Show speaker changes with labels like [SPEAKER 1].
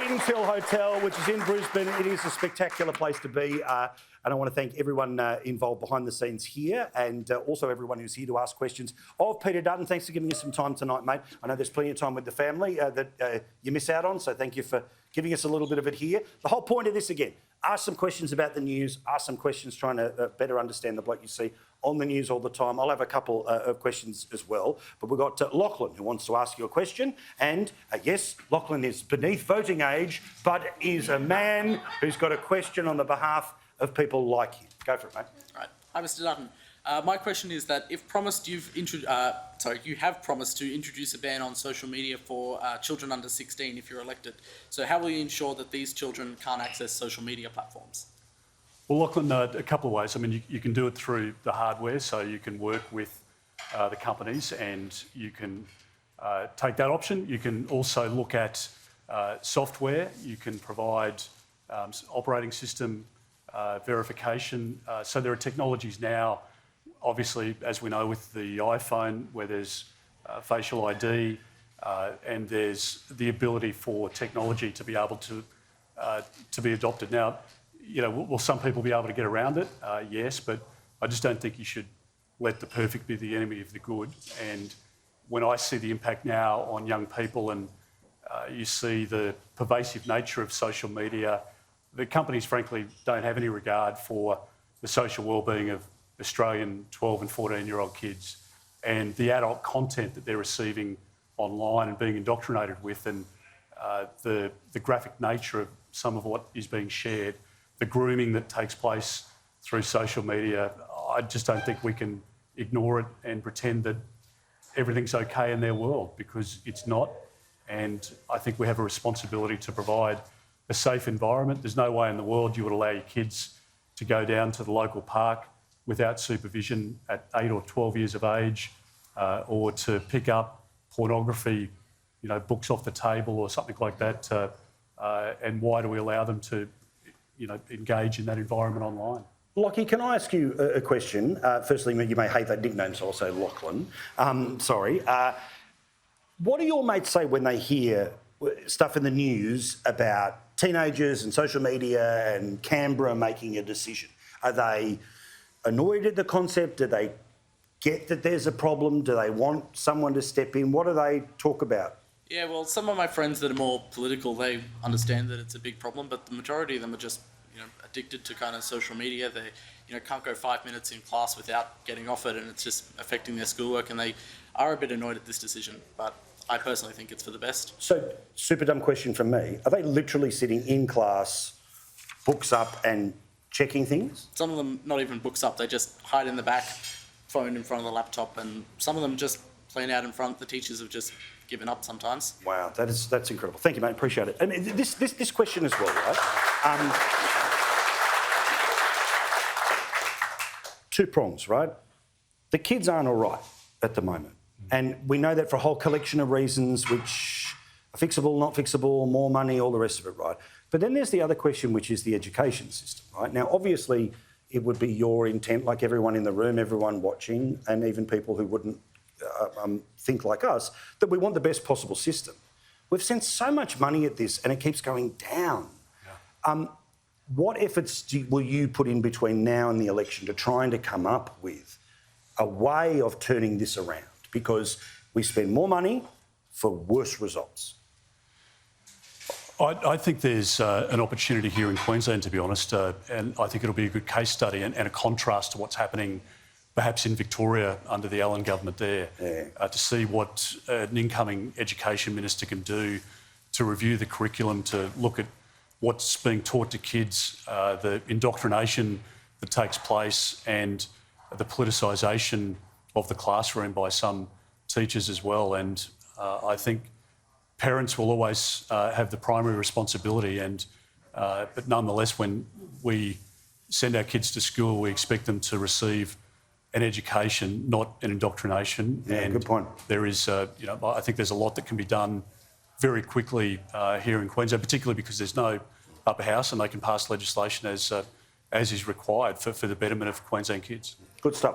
[SPEAKER 1] Springfield Hotel, which is in Brisbane. It is a spectacular place to be. And I want to thank everyone involved behind the scenes here and also everyone who's here to ask questions of Peter Dutton. Thanks for giving us some time tonight, mate. I know there's plenty of time with the family that you miss out on, so thank you for giving us a little bit of it here. The whole point of this, again, ask some questions about the news, ask some questions trying to better understand the bloke you see on the news all the time. I'll have a couple of questions as well, but we've got Lachlan who wants to ask you a question. And yes, Lachlan is beneath voting age, but is a man who's got a question on the behalf of people like him. Go for it, mate.
[SPEAKER 2] All right. Hi, Mr. Dutton. My question is that if you have promised to introduce a ban on social media for children under 16 if you're elected. So how will you ensure that these children can't access social media platforms?
[SPEAKER 3] Well, Lachlan, a couple of ways. I mean, you can do it through the hardware, so you can work with the companies and you can take that option. You can also look at software. You can provide operating system verification. So there are technologies now, obviously, as we know with the iPhone, where there's facial ID and there's the ability for technology to be able to be adopted. Now, you know, will some people be able to get around it? Yes, but I just don't think you should let the perfect be the enemy of the good. And when I see the impact now on young people and you see the pervasive nature of social media, the companies, frankly, don't have any regard for the social wellbeing of Australian 12 and 14-year-old kids and the adult content that they're receiving online and being indoctrinated with, and the graphic nature of some of what is being shared, the grooming that takes place through social media. I just don't think we can ignore it and pretend that everything's okay in their world, because it's not. And I think we have a responsibility to provide a safe environment. There's no way in the world you would allow your kids to go down to the local park without supervision at 8 or 12 years of age, or to pick up pornography, you know, books off the table or something like that. And why do we allow them to, you know, engage in that environment online?
[SPEAKER 1] Lockie, can I ask you a question? Firstly, you may hate that nickname, so I'll say Lachlan. Sorry. What do your mates say when they hear stuff in the news about teenagers and social media and Canberra making a decision? Are they annoyed at the concept? Do they get that there's a problem? Do they want someone to step in? What do they talk about?
[SPEAKER 2] Yeah, well, some of my friends that are more political, they understand that it's a big problem, but the majority of them are just, you know, addicted to kind of social media. They, you know, can't go 5 minutes in class without getting off it, and it's just affecting their schoolwork, and they are a bit annoyed at this decision, but I personally think it's for the best.
[SPEAKER 1] So, super dumb question from me. Are they literally sitting in class, books up and checking things?
[SPEAKER 2] Some of them not even books up, they just hide in the back, phone in front of the laptop, and some of them just playing out in front. The teachers have just given up sometimes.
[SPEAKER 1] Wow, that's incredible. Thank you, mate. Appreciate it. And this question as well, right? Two prongs, right? The kids aren't all right at the moment. And we know that for a whole collection of reasons, which are fixable, not fixable, more money, all the rest of it, right? But then there's the other question, which is the education system, right? Now, obviously, it would be your intent, like everyone in the room, everyone watching, and even people who wouldn't think like us, that we want the best possible system. We've spent so much money at this and it keeps going down. Yeah. What efforts will you put in between now and the election to trying to come up with a way of turning this around? Because we spend more money for worse results.
[SPEAKER 3] I think there's an opportunity here in Queensland, to be honest, and I think it'll be a good case study and a contrast to what's happening perhaps in Victoria under the Allen government there, to see what an incoming education minister can do to review the curriculum, to look at what's being taught to kids, the indoctrination that takes place and the politicisation of the classroom by some teachers as well. And I think parents will always have the primary responsibility, and but nonetheless, when we send our kids to school, we expect them to receive an education, not an indoctrination.
[SPEAKER 1] Yeah, and good point.
[SPEAKER 3] There is, you know, I think there's a lot that can be done very quickly here in Queensland, particularly because there's no upper house and they can pass legislation as is required for the betterment of Queensland kids.
[SPEAKER 1] Good stuff.